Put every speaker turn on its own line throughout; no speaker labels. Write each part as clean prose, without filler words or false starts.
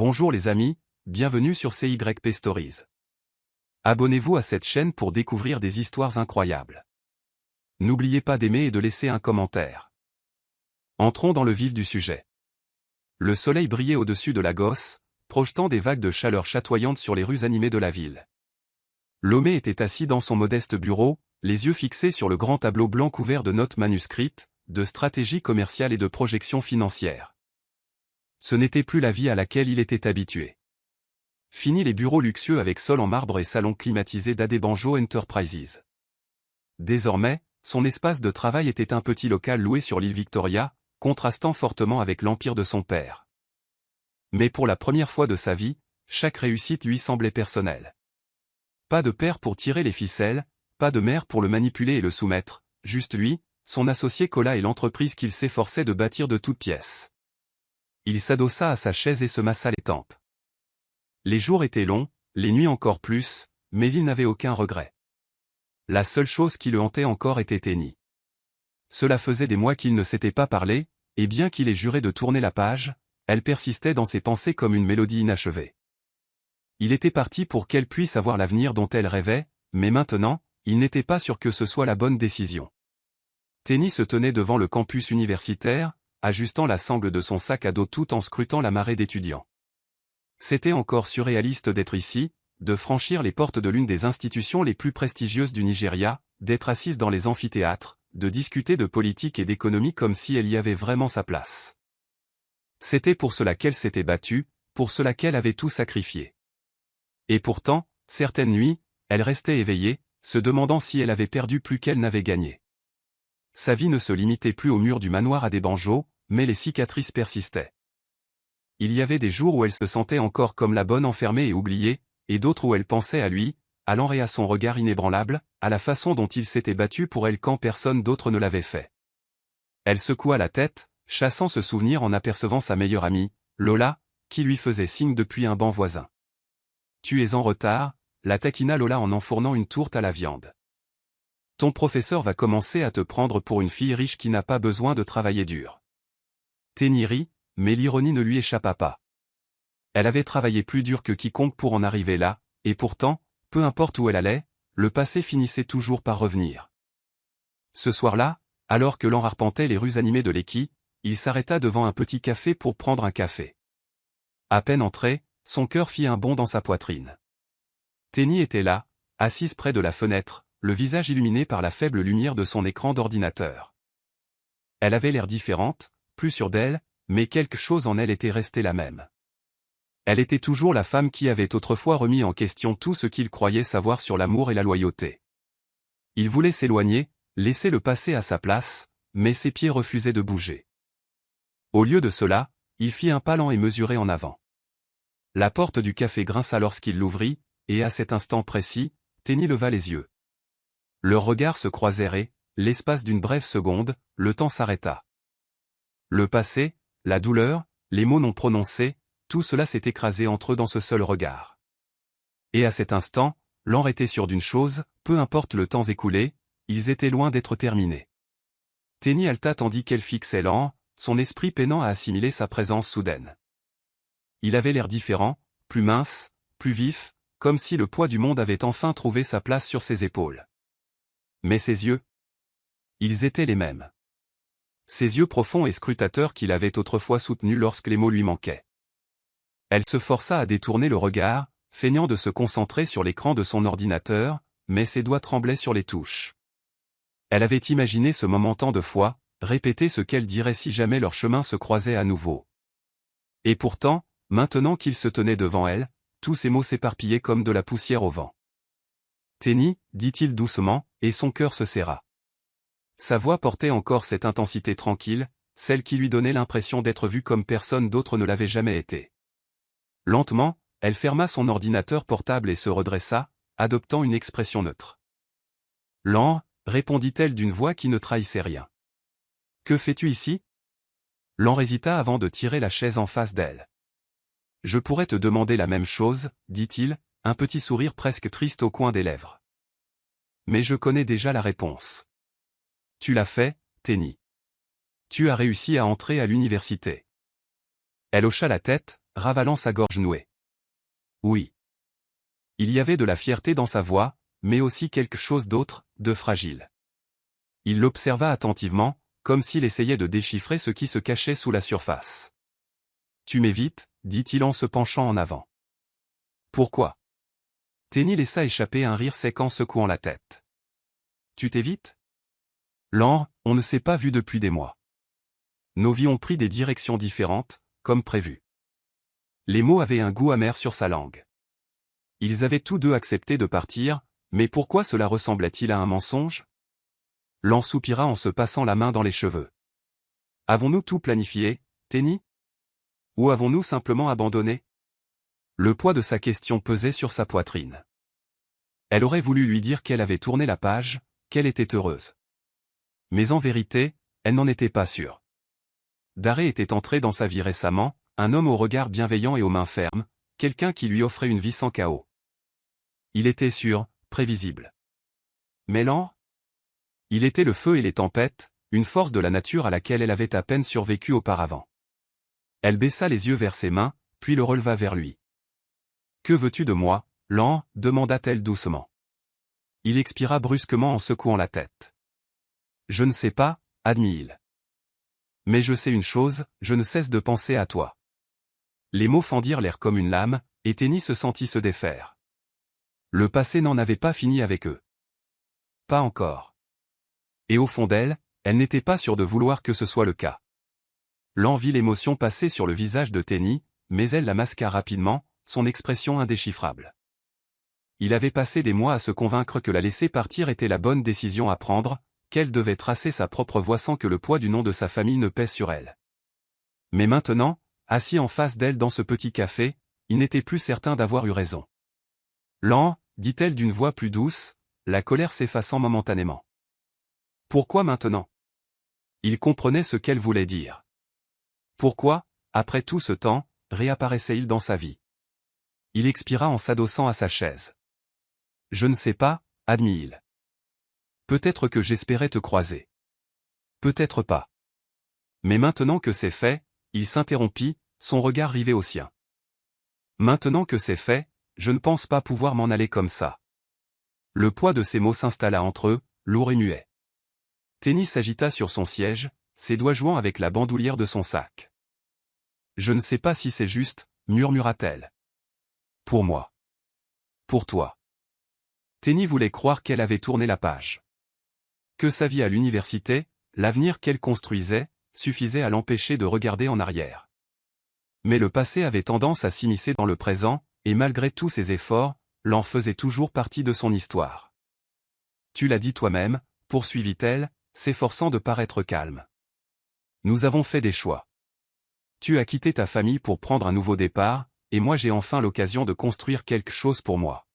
Bonjour les amis, bienvenue sur CYP Stories. Abonnez-vous à cette chaîne pour découvrir des histoires incroyables. N'oubliez pas d'aimer et de laisser un commentaire. Entrons dans le vif du sujet. Le soleil brillait au-dessus de Lagos, projetant des vagues de chaleur chatoyantes sur les rues animées de la ville. Lomé était assis dans son modeste bureau, les yeux fixés sur le grand tableau blanc couvert de notes manuscrites, de stratégies commerciales et de projections financières. Ce n'était plus la vie à laquelle il était habitué. Fini les bureaux luxueux avec sol en marbre et salon climatisé d'Adebanjo Enterprises. Désormais, son espace de travail était un petit local loué sur l'île Victoria, contrastant fortement avec l'empire de son père. Mais pour la première fois de sa vie, chaque réussite lui semblait personnelle. Pas de père pour tirer les ficelles, pas de mère pour le manipuler et le soumettre, juste lui, son associé Kola et l'entreprise qu'il s'efforçait de bâtir de toutes pièces. Il s'adossa à sa chaise et se massa les tempes. Les jours étaient longs, les nuits encore plus, mais il n'avait aucun regret. La seule chose qui le hantait encore était Tenny. Cela faisait des mois qu'ils ne s'étaient pas parlé, et bien qu'il ait juré de tourner la page, elle persistait dans ses pensées comme une mélodie inachevée. Il était parti pour qu'elle puisse avoir l'avenir dont elle rêvait, mais maintenant, il n'était pas sûr que ce soit la bonne décision. Tenny se tenait devant le campus universitaire, ajustant la sangle de son sac à dos tout en scrutant la marée d'étudiants. C'était encore surréaliste d'être ici, de franchir les portes de l'une des institutions les plus prestigieuses du Nigeria, d'être assise dans les amphithéâtres, de discuter de politique et d'économie comme si elle y avait vraiment sa place. C'était pour cela qu'elle s'était battue, pour cela qu'elle avait tout sacrifié. Et pourtant, certaines nuits, elle restait éveillée, se demandant si elle avait perdu plus qu'elle n'avait gagné. Sa vie ne se limitait plus au mur du manoir Adebanjo, mais les cicatrices persistaient. Il y avait des jours où elle se sentait encore comme la bonne enfermée et oubliée, et d'autres où elle pensait à lui, à l'enre et à son regard inébranlable, à la façon dont il s'était battu pour elle quand personne d'autre ne l'avait fait. Elle secoua la tête, chassant ce souvenir en apercevant sa meilleure amie, Lola, qui lui faisait signe depuis un banc voisin. « Tu es en retard », la taquina Lola en enfournant une tourte à la viande. « Ton professeur va commencer à te prendre pour une fille riche qui n'a pas besoin de travailler dur. » Tenny rit, mais l'ironie ne lui échappa pas. Elle avait travaillé plus dur que quiconque pour en arriver là, et pourtant, peu importe où elle allait, le passé finissait toujours par revenir. Ce soir-là, alors que l'on arpentait les rues animées de Lekki, il s'arrêta devant un petit café pour prendre un café. À peine entré, son cœur fit un bond dans sa poitrine. Tenny était là, assise près de la fenêtre, le visage illuminé par la faible lumière de son écran d'ordinateur. Elle avait l'air différente, plus sûre d'elle, mais quelque chose en elle était resté la même. Elle était toujours la femme qui avait autrefois remis en question tout ce qu'il croyait savoir sur l'amour et la loyauté. Il voulait s'éloigner, laisser le passé à sa place, mais ses pieds refusaient de bouger. Au lieu de cela, il fit un pas lent et mesuré en avant. La porte du café grinça lorsqu'il l'ouvrit, et à cet instant précis, Tenny leva les yeux. Leurs regards se croisèrent et, l'espace d'une brève seconde, le temps s'arrêta. Le passé, la douleur, les mots non prononcés, tout cela s'est écrasé entre eux dans ce seul regard. Et à cet instant, Lan était sûr d'une chose, peu importe le temps écoulé, ils étaient loin d'être terminés. Tenny halta tandis qu'elle fixait Lan, son esprit peinant à assimiler sa présence soudaine. Il avait l'air différent, plus mince, plus vif, comme si le poids du monde avait enfin trouvé sa place sur ses épaules. Mais ses yeux, ils étaient les mêmes. Ses yeux profonds et scrutateurs qu'il avait autrefois soutenus lorsque les mots lui manquaient. Elle se força à détourner le regard, feignant de se concentrer sur l'écran de son ordinateur, mais ses doigts tremblaient sur les touches. Elle avait imaginé ce moment tant de fois, répété ce qu'elle dirait si jamais leur chemin se croisait à nouveau. Et pourtant, maintenant qu'il se tenait devant elle, tous ces mots s'éparpillaient comme de la poussière au vent. « Tenny », dit-il doucement, et son cœur se serra. Sa voix portait encore cette intensité tranquille, celle qui lui donnait l'impression d'être vue comme personne d'autre ne l'avait jamais été. Lentement, elle ferma son ordinateur portable et se redressa, adoptant une expression neutre. « Lan », répondit-elle d'une voix qui ne trahissait rien. « Que fais-tu ici » Lan hésita avant de tirer la chaise en face d'elle. « Je pourrais te demander la même chose, » dit-il, un petit sourire presque triste au coin des lèvres. « Mais je connais déjà la réponse. » Tu l'as fait, Tenny. Tu as réussi à entrer à l'université. Elle hocha la tête, ravalant sa gorge nouée. Oui. Il y avait de la fierté dans sa voix, mais aussi quelque chose d'autre, de fragile. Il l'observa attentivement, comme s'il essayait de déchiffrer ce qui se cachait sous la surface. « Tu m'évites » dit-il en se penchant en avant. « Pourquoi » Tenny laissa échapper un rire sec en secouant la tête. « Tu t'évites » Lan, on ne s'est pas vu depuis des mois. Nos vies ont pris des directions différentes, comme prévu. Les mots avaient un goût amer sur sa langue. Ils avaient tous deux accepté de partir, mais pourquoi cela ressemblait-il à un mensonge? Lan soupira en se passant la main dans les cheveux. Avons-nous tout planifié, Tenny? Ou avons-nous simplement abandonné? Le poids de sa question pesait sur sa poitrine. Elle aurait voulu lui dire qu'elle avait tourné la page, qu'elle était heureuse. Mais en vérité, elle n'en était pas sûre. Daré était entré dans sa vie récemment, un homme au regard bienveillant et aux mains fermes, quelqu'un qui lui offrait une vie sans chaos. Il était sûr, prévisible. Mais Lan? Il était le feu et les tempêtes, une force de la nature à laquelle elle avait à peine survécu auparavant. Elle baissa les yeux vers ses mains, puis le releva vers lui. « Que veux-tu de moi, Lan » demanda-t-elle doucement. Il expira brusquement en secouant la tête. « Je ne sais pas, » admit-il. « Mais je sais une chose, je ne cesse de penser à toi. » Les mots fendirent l'air comme une lame, et Tenny se sentit se défaire. Le passé n'en avait pas fini avec eux. Pas encore. Et au fond d'elle, elle n'était pas sûre de vouloir que ce soit le cas. Lan vit l'émotion passer sur le visage de Tenny, mais elle la masqua rapidement, son expression indéchiffrable. Il avait passé des mois à se convaincre que la laisser partir était la bonne décision à prendre, qu'elle devait tracer sa propre voie sans que le poids du nom de sa famille ne pèse sur elle. Mais maintenant, assis en face d'elle dans ce petit café, il n'était plus certain d'avoir eu raison. « Lan » dit-elle d'une voix plus douce, la colère s'effaçant momentanément. « Pourquoi maintenant » Il comprenait ce qu'elle voulait dire. Pourquoi, après tout ce temps, réapparaissait-il dans sa vie? Il expira en s'adossant à sa chaise. « Je ne sais pas, » admit-il. « Peut-être que j'espérais te croiser. Peut-être pas. » Mais maintenant que c'est fait, il s'interrompit, son regard rivé au sien. « Maintenant que c'est fait, je ne pense pas pouvoir m'en aller comme ça. » Le poids de ces mots s'installa entre eux, lourd et muet. Tenny s'agita sur son siège, ses doigts jouant avec la bandoulière de son sac. « Je ne sais pas si c'est juste, » murmura-t-elle. « Pour moi. Pour toi. » Tenny voulait croire qu'elle avait tourné la page. Que sa vie à l'université, l'avenir qu'elle construisait, suffisait à l'empêcher de regarder en arrière. Mais le passé avait tendance à s'immiscer dans le présent, et malgré tous ses efforts, Lan faisait toujours partie de son histoire. « Tu l'as dit toi-même » poursuivit-elle, s'efforçant de paraître calme. « Nous avons fait des choix. Tu as quitté ta famille pour prendre un nouveau départ, et moi j'ai enfin l'occasion de construire quelque chose pour moi. »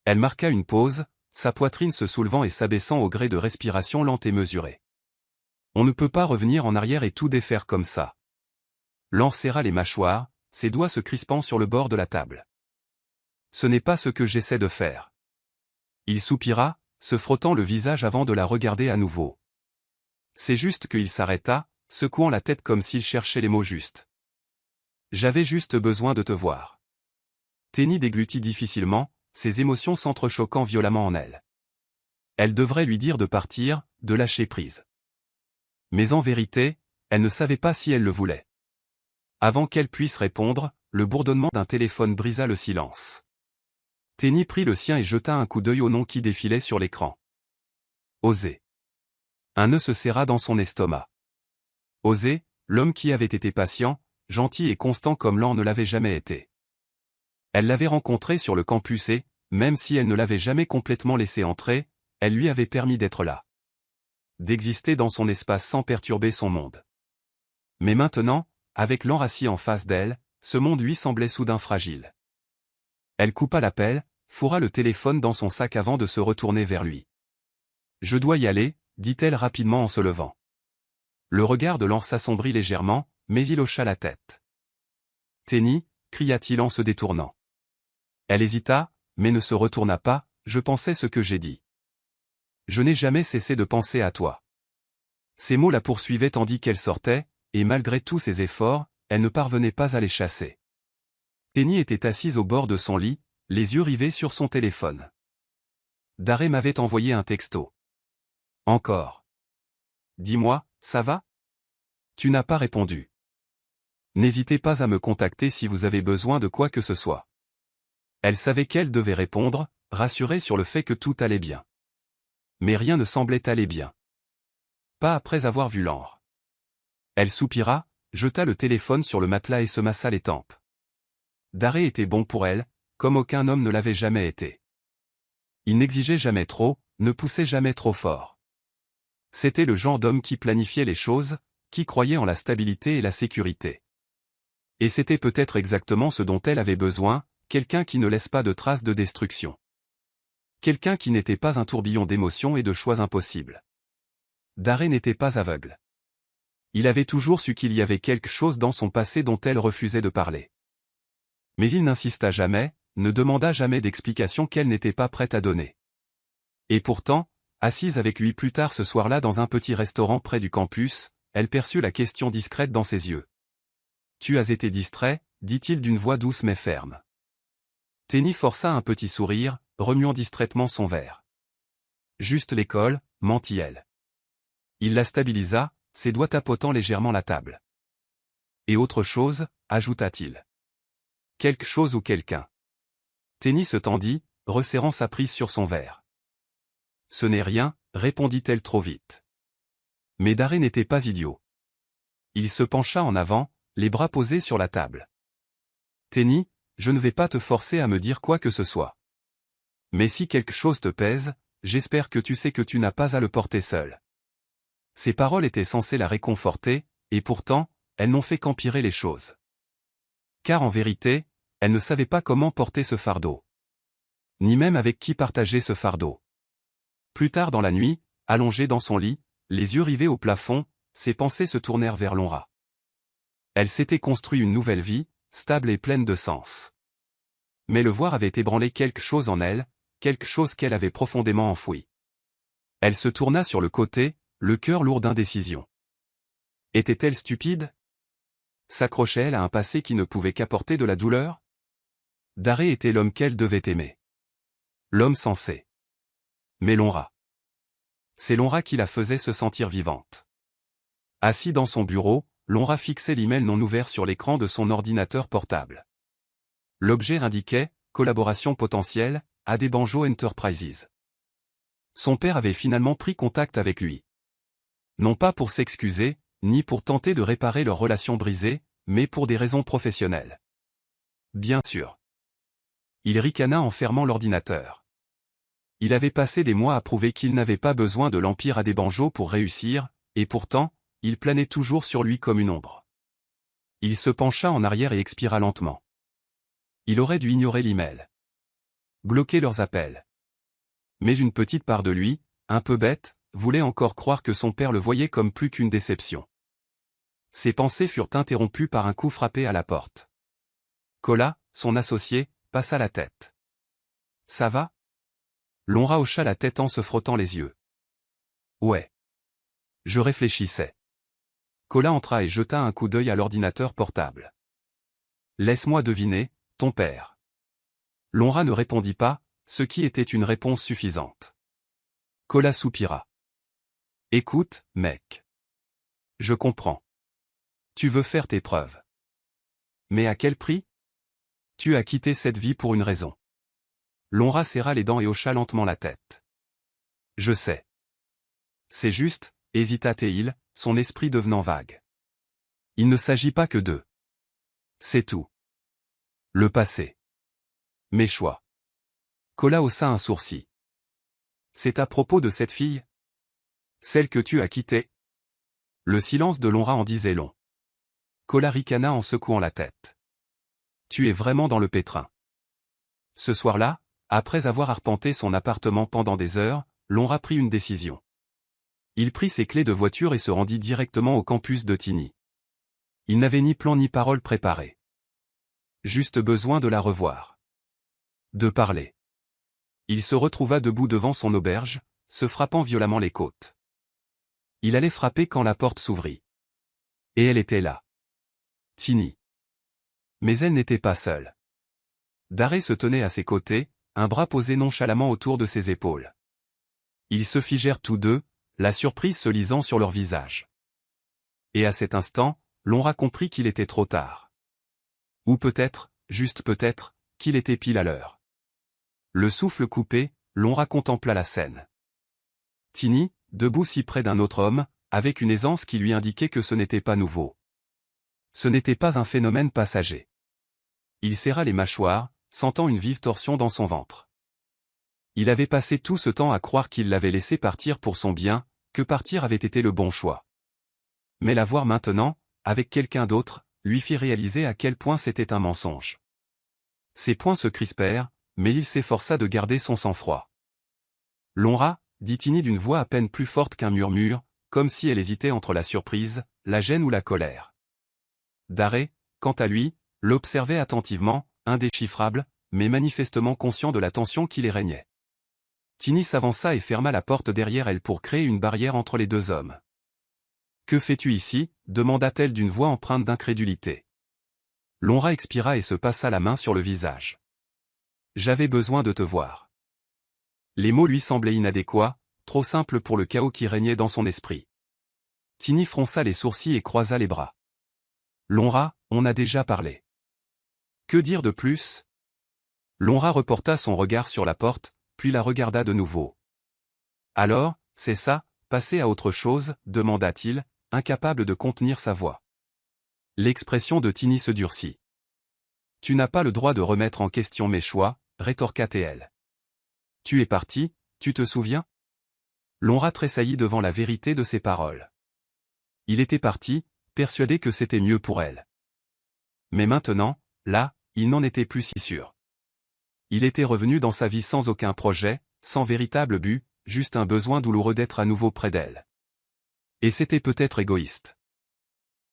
Elle marqua une pause, sa poitrine se soulevant et s'abaissant au gré de respirations lentes et mesurées. On ne peut pas revenir en arrière et tout défaire comme ça. Lan serra les mâchoires, ses doigts se crispant sur le bord de la table. Ce n'est pas ce que j'essaie de faire. Il soupira, se frottant le visage avant de la regarder à nouveau. C'est juste qu'il s'arrêta, secouant la tête comme s'il cherchait les mots justes. J'avais juste besoin de te voir. Tenny déglutit difficilement, ses émotions s'entrechoquant violemment en elle. Elle devrait lui dire de partir, de lâcher prise. Mais en vérité, elle ne savait pas si elle le voulait. Avant qu'elle puisse répondre, le bourdonnement d'un téléphone brisa le silence. Tenny prit le sien et jeta un coup d'œil au nom qui défilait sur l'écran. Osé. Un nœud se serra dans son estomac. Osé, l'homme qui avait été patient, gentil et constant comme Lan ne l'avait jamais été. Elle l'avait rencontré sur le campus et, même si elle ne l'avait jamais complètement laissé entrer, elle lui avait permis d'être là. D'exister dans son espace sans perturber son monde. Mais maintenant, avec Lan assis en face d'elle, ce monde lui semblait soudain fragile. Elle coupa l'appel, fourra le téléphone dans son sac avant de se retourner vers lui. « Je dois y aller » dit-elle rapidement en se levant. Le regard de Lan s'assombrit légèrement, mais il hocha la tête. « Tenny » cria-t-il en se détournant. Elle hésita, mais ne se retourna pas, « Je pensais ce que j'ai dit. Je n'ai jamais cessé de penser à toi. » Ces mots la poursuivaient tandis qu'elle sortait, et malgré tous ses efforts, elle ne parvenait pas à les chasser. Tenny était assise au bord de son lit, les yeux rivés sur son téléphone. Daré m'avait envoyé un texto. Encore. Dis-moi, ça va? Tu n'as pas répondu. N'hésitez pas à me contacter si vous avez besoin de quoi que ce soit. Elle savait qu'elle devait répondre, rassurée sur le fait que tout allait bien. Mais rien ne semblait aller bien. Pas après avoir vu l'anre. Elle soupira, jeta le téléphone sur le matelas et se massa les tempes. Daré était bon pour elle, comme aucun homme ne l'avait jamais été. Il n'exigeait jamais trop, ne poussait jamais trop fort. C'était le genre d'homme qui planifiait les choses, qui croyait en la stabilité et la sécurité. Et c'était peut-être exactement ce dont elle avait besoin, quelqu'un qui ne laisse pas de traces de destruction. Quelqu'un qui n'était pas un tourbillon d'émotions et de choix impossibles. Daré n'était pas aveugle. Il avait toujours su qu'il y avait quelque chose dans son passé dont elle refusait de parler. Mais il n'insista jamais, ne demanda jamais d'explications qu'elle n'était pas prête à donner. Et pourtant, assise avec lui plus tard ce soir-là dans un petit restaurant près du campus, elle perçut la question discrète dans ses yeux. « Tu as été distrait » dit-il d'une voix douce mais ferme. Tenny força un petit sourire, remuant distraitement son verre. « Juste l'école » mentit-elle. Il la stabilisa, ses doigts tapotant légèrement la table. « Et autre chose » ajouta-t-il. « Quelque chose ou quelqu'un. » Tenny se tendit, resserrant sa prise sur son verre. « Ce n'est rien » répondit-elle trop vite. Mais Daré n'était pas idiot. Il se pencha en avant, les bras posés sur la table. « Tenny, je ne vais pas te forcer à me dire quoi que ce soit. Mais si quelque chose te pèse, j'espère que tu sais que tu n'as pas à le porter seul. » Ces paroles étaient censées la réconforter, et pourtant, elles n'ont fait qu'empirer les choses. Car en vérité, elle ne savait pas comment porter ce fardeau. Ni même avec qui partager ce fardeau. Plus tard dans la nuit, allongée dans son lit, les yeux rivés au plafond, ses pensées se tournèrent vers l'Onra. Elle s'était construit une nouvelle vie, stable et pleine de sens. Mais le voir avait ébranlé quelque chose en elle, quelque chose qu'elle avait profondément enfoui. Elle se tourna sur le côté, le cœur lourd d'indécision. Était-elle stupide? S'accrochait-elle à un passé qui ne pouvait qu'apporter de la douleur? Daré était l'homme qu'elle devait aimer. L'homme sensé. Mais l'Onra. C'est l'Onra qui la faisait se sentir vivante. Assis dans son bureau, l'Onra fixait l'email non ouvert sur l'écran de son ordinateur portable. L'objet indiquait « Collaboration potentielle, Adebanjo Enterprises ». Son père avait finalement pris contact avec lui. Non pas pour s'excuser, ni pour tenter de réparer leur relation brisée, mais pour des raisons professionnelles. Bien sûr. Il ricana en fermant l'ordinateur. Il avait passé des mois à prouver qu'il n'avait pas besoin de l'Empire Adebanjo pour réussir, et pourtant, il planait toujours sur lui comme une ombre. Il se pencha en arrière et expira lentement. Il aurait dû ignorer l'email. Bloquer leurs appels. Mais une petite part de lui, un peu bête, voulait encore croire que son père le voyait comme plus qu'une déception. Ses pensées furent interrompues par un coup frappé à la porte. Cola, son associé, passa la tête. « Ça va ?» L'Onra hocha la tête en se frottant les yeux. « Ouais. » Je réfléchissais. Cola entra et jeta un coup d'œil à l'ordinateur portable. « Laisse-moi deviner, ton père. » L'Onra ne répondit pas, ce qui était une réponse suffisante. Cola soupira. « Écoute, mec. Je comprends. Tu veux faire tes preuves. Mais à quel prix? Tu as quitté cette vie pour une raison. » L'Onra serra les dents et hocha lentement la tête. « Je sais. » C'est juste, hésita-t-il, son esprit devenant vague. Il ne s'agit pas que d'eux. C'est tout. Le passé. Mes choix. Cola haussa un sourcil. C'est à propos de cette fille? Celle que tu as quittée? Le silence de l'Onra en disait long. Cola ricana en secouant la tête. Tu es vraiment dans le pétrin. Ce soir-là, après avoir arpenté son appartement pendant des heures, l'Onra prit une décision. Il prit ses clés de voiture et se rendit directement au campus de Tigny. Il n'avait ni plan ni parole préparée. Juste besoin de la revoir. De parler. Il se retrouva debout devant son auberge, se frappant violemment les côtes. Il allait frapper quand la porte s'ouvrit. Et elle était là. Tigny. Mais elle n'était pas seule. Daré se tenait à ses côtés, un bras posé nonchalamment autour de ses épaules. Ils se figèrent tous deux, la surprise se lisant sur leurs visages. Et à cet instant, Lonra comprit qu'il était trop tard. Ou peut-être, juste peut-être, qu'il était pile à l'heure. Le souffle coupé, Lonra contempla la scène. Tiny, debout si près d'un autre homme, avec une aisance qui lui indiquait que ce n'était pas nouveau. Ce n'était pas un phénomène passager. Il serra les mâchoires, sentant une vive torsion dans son ventre. Il avait passé tout ce temps à croire qu'il l'avait laissé partir pour son bien, que partir avait été le bon choix. Mais la voir maintenant, avec quelqu'un d'autre, lui fit réaliser à quel point c'était un mensonge. Ses poings se crispèrent, mais il s'efforça de garder son sang-froid. Lonra, dit Tiny d'une voix à peine plus forte qu'un murmure, comme si elle hésitait entre la surprise, la gêne ou la colère. Daré, quant à lui, l'observait attentivement, indéchiffrable, mais manifestement conscient de la tension qui les régnait. Tiny s'avança et ferma la porte derrière elle pour créer une barrière entre les deux hommes. « Que fais-tu ici » demanda-t-elle d'une voix empreinte d'incrédulité. Lonra expira et se passa la main sur le visage. « J'avais besoin de te voir. » Les mots lui semblaient inadéquats, trop simples pour le chaos qui régnait dans son esprit. Tiny fronça les sourcils et croisa les bras. « Lonra, on a déjà parlé. » Que dire de plus? Lonra reporta son regard sur la porte, puis la regarda de nouveau. « Alors, c'est ça, passer à autre chose » demanda-t-il, incapable de contenir sa voix. L'expression de Tiny se durcit. « Tu n'as pas le droit de remettre en question mes choix » rétorqua-t-elle. « Tu es parti, tu te souviens » Lonra tressaillit devant la vérité de ses paroles. Il était parti, persuadé que c'était mieux pour elle. Mais maintenant, là, il n'en était plus si sûr. Il était revenu dans sa vie sans aucun projet, sans véritable but, juste un besoin douloureux d'être à nouveau près d'elle. Et c'était peut-être égoïste.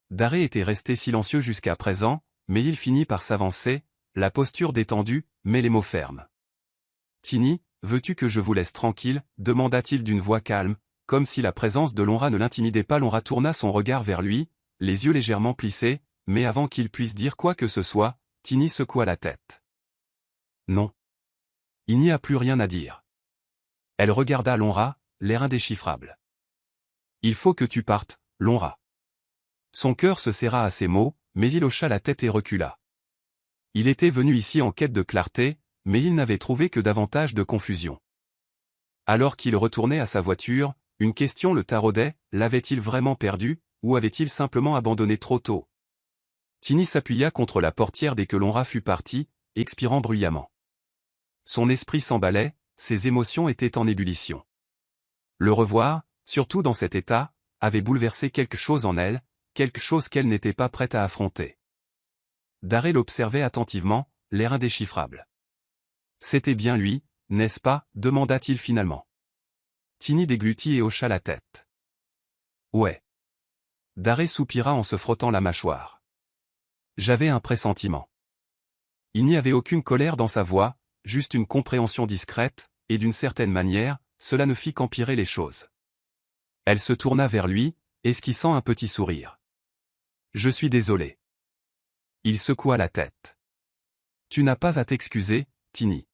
Daré était resté silencieux jusqu'à présent, mais il finit par s'avancer, la posture détendue, mais les mots fermes. « Tiny, veux-tu que je vous laisse tranquille » demanda-t-il d'une voix calme, comme si la présence de Lonra ne l'intimidait pas. Lonra tourna son regard vers lui, les yeux légèrement plissés, mais avant qu'il puisse dire quoi que ce soit, Tiny secoua la tête. « Non. Il n'y a plus rien à dire. » Elle regarda Lonra, l'air indéchiffrable. « Il faut que tu partes, Lonra. » Son cœur se serra à ces mots, mais il hocha la tête et recula. Il était venu ici en quête de clarté, mais il n'avait trouvé que davantage de confusion. Alors qu'il retournait à sa voiture, une question le taraudait, l'avait-il vraiment perdu, ou avait-il simplement abandonné trop tôt? Tiny s'appuya contre la portière dès que Lonra fut parti, expirant bruyamment. Son esprit s'emballait, ses émotions étaient en ébullition. Le revoir, surtout dans cet état, avait bouleversé quelque chose en elle, quelque chose qu'elle n'était pas prête à affronter. Daré l'observait attentivement, l'air indéchiffrable. « C'était bien lui, n'est-ce pas » demanda-t-il finalement. Tiny déglutit et hocha la tête. « Ouais. » Daré soupira en se frottant la mâchoire. « J'avais un pressentiment. » Il n'y avait aucune colère dans sa voix, juste une compréhension discrète, et d'une certaine manière, cela ne fit qu'empirer les choses. Elle se tourna vers lui, esquissant un petit sourire. « Je suis désolé. » Il secoua la tête. « Tu n'as pas à t'excuser, Tiny.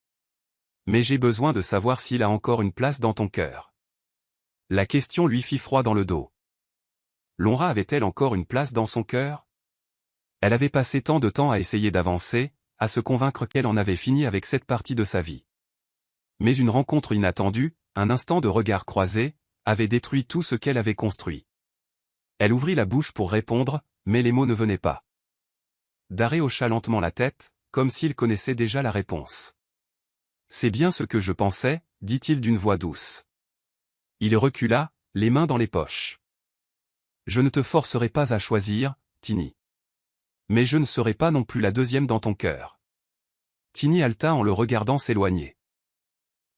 Mais j'ai besoin de savoir s'il a encore une place dans ton cœur. » La question lui fit froid dans le dos. Lonra avait-elle encore une place dans son cœur? Elle avait passé tant de temps à essayer d'avancer, à se convaincre qu'elle en avait fini avec cette partie de sa vie. Mais une rencontre inattendue, un instant de regard croisé, avait détruit tout ce qu'elle avait construit. Elle ouvrit la bouche pour répondre, mais les mots ne venaient pas. Daré hocha lentement la tête, comme s'il connaissait déjà la réponse. « C'est bien ce que je pensais » dit-il d'une voix douce. Il recula, les mains dans les poches. « Je ne te forcerai pas à choisir, Tiny. Mais je ne serai pas non plus la deuxième dans ton cœur. » Tiny haleta en le regardant s'éloigner.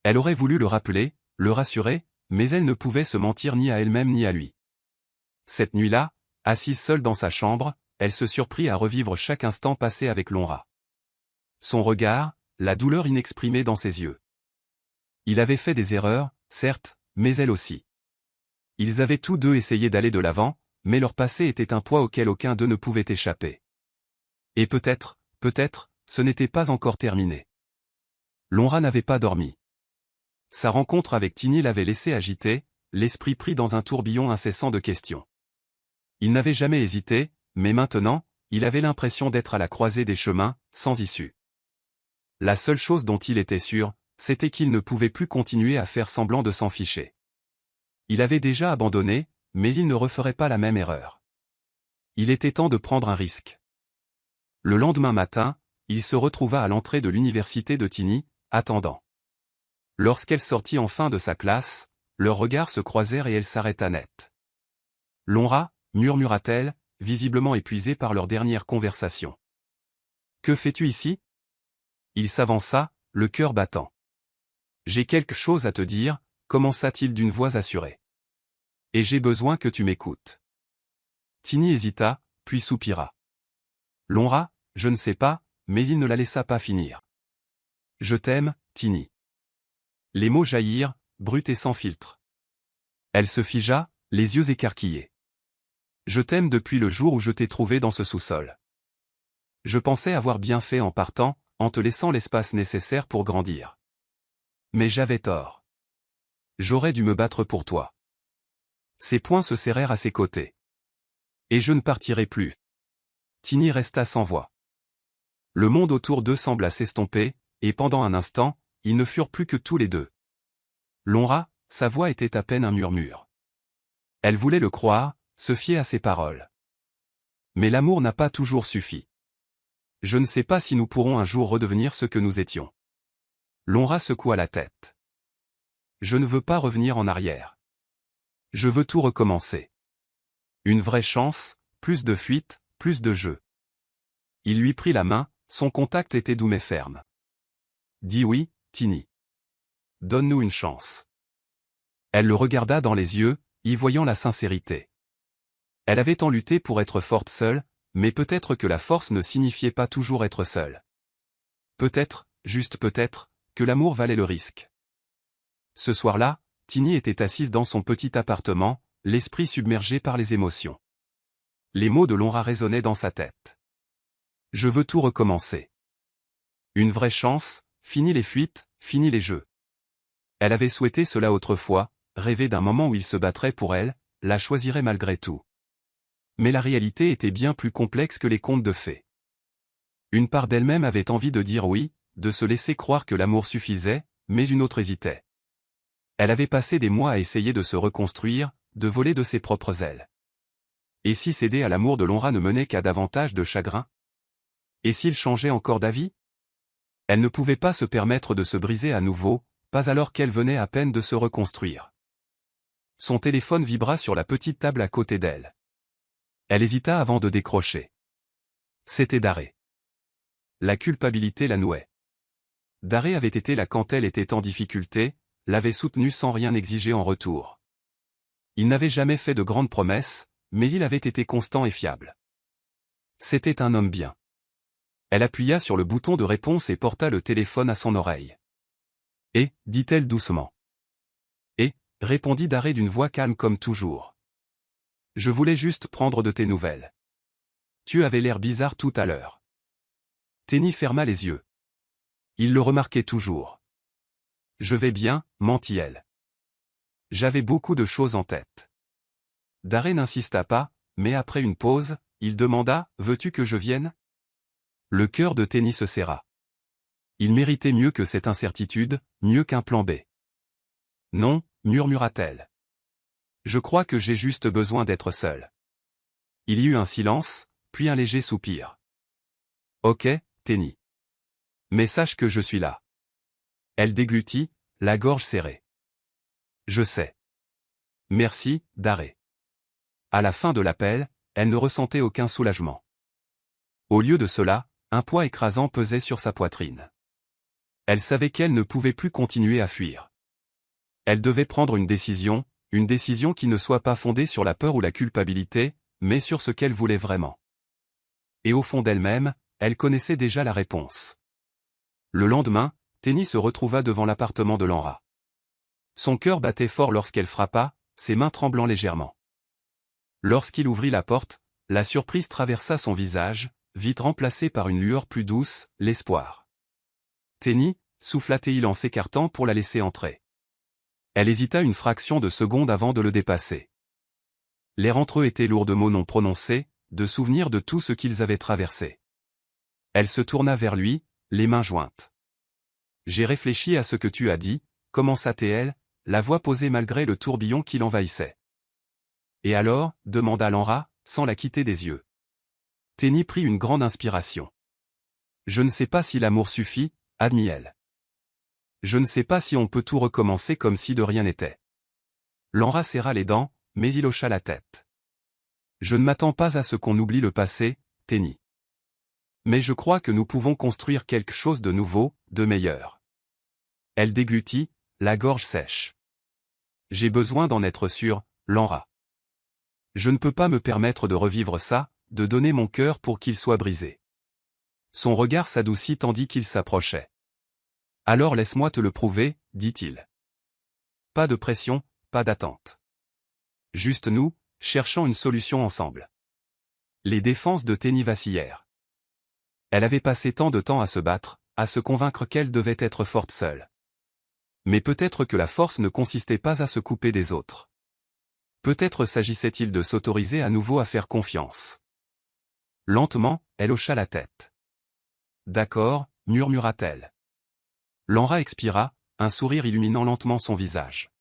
Elle aurait voulu le rappeler, le rassurer, mais elle ne pouvait se mentir ni à elle-même ni à lui. Cette nuit-là, assise seule dans sa chambre, elle se surprit à revivre chaque instant passé avec Lonra. Son regard, la douleur inexprimée dans ses yeux. Il avait fait des erreurs, certes, mais elle aussi. Ils avaient tous deux essayé d'aller de l'avant, mais leur passé était un poids auquel aucun d'eux ne pouvait échapper. Et peut-être, ce n'était pas encore terminé. Lonra n'avait pas dormi. Sa rencontre avec Tini l'avait laissé agité, l'esprit pris dans un tourbillon incessant de questions. Il n'avait jamais hésité, mais maintenant, il avait l'impression d'être à la croisée des chemins, sans issue. La seule chose dont il était sûr, c'était qu'il ne pouvait plus continuer à faire semblant de s'en ficher. Il avait déjà abandonné, mais il ne referait pas la même erreur. Il était temps de prendre un risque. Le lendemain matin, il se retrouva à l'entrée de l'université de Tini, attendant. Lorsqu'elle sortit enfin de sa classe, leurs regards se croisèrent et elle s'arrêta net. « Lonra » murmura-t-elle, visiblement épuisée par leur dernière conversation. « Que fais-tu ici » Il s'avança, le cœur battant. « J'ai quelque chose à te dire » commença-t-il d'une voix assurée. « Et j'ai besoin que tu m'écoutes. » Tini hésita, puis soupira. « Lonra, je ne sais pas » mais il ne la laissa pas finir. « Je t'aime, Tini. » Les mots jaillirent, bruts et sans filtre. Elle se figea, les yeux écarquillés. « Je t'aime depuis le jour où je t'ai trouvé dans ce sous-sol. Je pensais avoir bien fait en partant, en te laissant l'espace nécessaire pour grandir. Mais j'avais tort. J'aurais dû me battre pour toi. » Ses poings se serrèrent à ses côtés. « Et je ne partirai plus. » Tini resta sans voix. Le monde autour d'eux sembla s'estomper, et pendant un instant, ils ne furent plus que tous les deux. Lonra, sa voix était à peine un murmure. Elle voulait le croire, se fier à ses paroles. Mais l'amour n'a pas toujours suffi. Je ne sais pas si nous pourrons un jour redevenir ce que nous étions. Lonra secoua la tête. Je ne veux pas revenir en arrière. Je veux tout recommencer. Une vraie chance, plus de fuite, plus de jeu. Il lui prit la main, son contact était doux mais ferme. Dis oui, Tini. Donne-nous une chance. Elle le regarda dans les yeux, y voyant la sincérité. Elle avait tant lutté pour être forte seule, mais peut-être que la force ne signifiait pas toujours être seule. Peut-être, juste peut-être, que l'amour valait le risque. Ce soir-là, Tini était assise dans son petit appartement, l'esprit submergé par les émotions. Les mots de Lonra résonnaient dans sa tête. Je veux tout recommencer. Une vraie chance, fini les fuites, fini les jeux. Elle avait souhaité cela autrefois, rêvé d'un moment où il se battrait pour elle, la choisirait malgré tout. Mais la réalité était bien plus complexe que les contes de fées. Une part d'elle-même avait envie de dire oui, de se laisser croire que l'amour suffisait, mais une autre hésitait. Elle avait passé des mois à essayer de se reconstruire, de voler de ses propres ailes. Et si céder à l'amour de Lonra ne menait qu'à davantage de chagrin? Et s'il changeait encore d'avis? Elle ne pouvait pas se permettre de se briser à nouveau, pas alors qu'elle venait à peine de se reconstruire. Son téléphone vibra sur la petite table à côté d'elle. Elle hésita avant de décrocher. C'était Daré. La culpabilité la nouait. Daré avait été là quand elle était en difficulté, l'avait soutenue sans rien exiger en retour. Il n'avait jamais fait de grandes promesses, mais il avait été constant et fiable. C'était un homme bien. Elle appuya sur le bouton de réponse et porta le téléphone à son oreille. « Et » dit-elle doucement. « Et » répondit Daré d'une voix calme comme toujours. « Je voulais juste prendre de tes nouvelles. Tu avais l'air bizarre tout à l'heure. » Tini ferma les yeux. Il le remarquait toujours. « Je vais bien » mentit-elle. « J'avais beaucoup de choses en tête. » Daré n'insista pas, mais après une pause, il demanda « Veux-tu que je vienne ?» Le cœur de Tini se serra. Il méritait mieux que cette incertitude, mieux qu'un plan B. « Non » murmura-t-elle. « Je crois que j'ai juste besoin d'être seule. » Il y eut un silence, puis un léger soupir. « Ok, Tini. Mais sache que je suis là. » Elle déglutit, la gorge serrée. « Je sais. » Merci, Daré. À la fin de l'appel, elle ne ressentait aucun soulagement. Au lieu de cela, un poids écrasant pesait sur sa poitrine. Elle savait qu'elle ne pouvait plus continuer à fuir. Elle devait prendre une décision qui ne soit pas fondée sur la peur ou la culpabilité, mais sur ce qu'elle voulait vraiment. Et au fond d'elle-même, elle connaissait déjà la réponse. Le lendemain, Tini se retrouva devant l'appartement de Lonra. Son cœur battait fort lorsqu'elle frappa, ses mains tremblant légèrement. Lorsqu'il ouvrit la porte, la surprise traversa son visage, vite remplacée par une lueur plus douce, l'espoir. Tenny, souffla-t-il en s'écartant pour la laisser entrer. Elle hésita une fraction de seconde avant de le dépasser. L'air entre eux était lourd de mots non prononcés, de souvenirs de tout ce qu'ils avaient traversé. Elle se tourna vers lui, les mains jointes. « J'ai réfléchi à ce que tu as dit », commença-t-elle, la voix posée malgré le tourbillon qui l'envahissait. « Et alors » demanda Lanra, sans la quitter des yeux. Tenny prit une grande inspiration. « Je ne sais pas si l'amour suffit », admit-elle. « Je ne sais pas si on peut tout recommencer comme si de rien n'était. » Lanra serra les dents, mais il hocha la tête. « Je ne m'attends pas à ce qu'on oublie le passé, Tenny. Mais je crois que nous pouvons construire quelque chose de nouveau, de meilleur. » Elle déglutit, la gorge sèche. « J'ai besoin d'en être sûr, Lanra. Je ne peux pas me permettre de revivre ça, de donner mon cœur pour qu'il soit brisé. » Son regard s'adoucit tandis qu'il s'approchait. « Alors laisse-moi te le prouver, dit-il. Pas de pression, pas d'attente. Juste nous, cherchant une solution ensemble. » Les défenses de Tenny vacillèrent. Elle avait passé tant de temps à se battre, à se convaincre qu'elle devait être forte seule. Mais peut-être que la force ne consistait pas à se couper des autres. Peut-être s'agissait-il de s'autoriser à nouveau à faire confiance. Lentement, elle hocha la tête. « D'accord, » murmura-t-elle. Lanra expira, un sourire illuminant lentement son visage.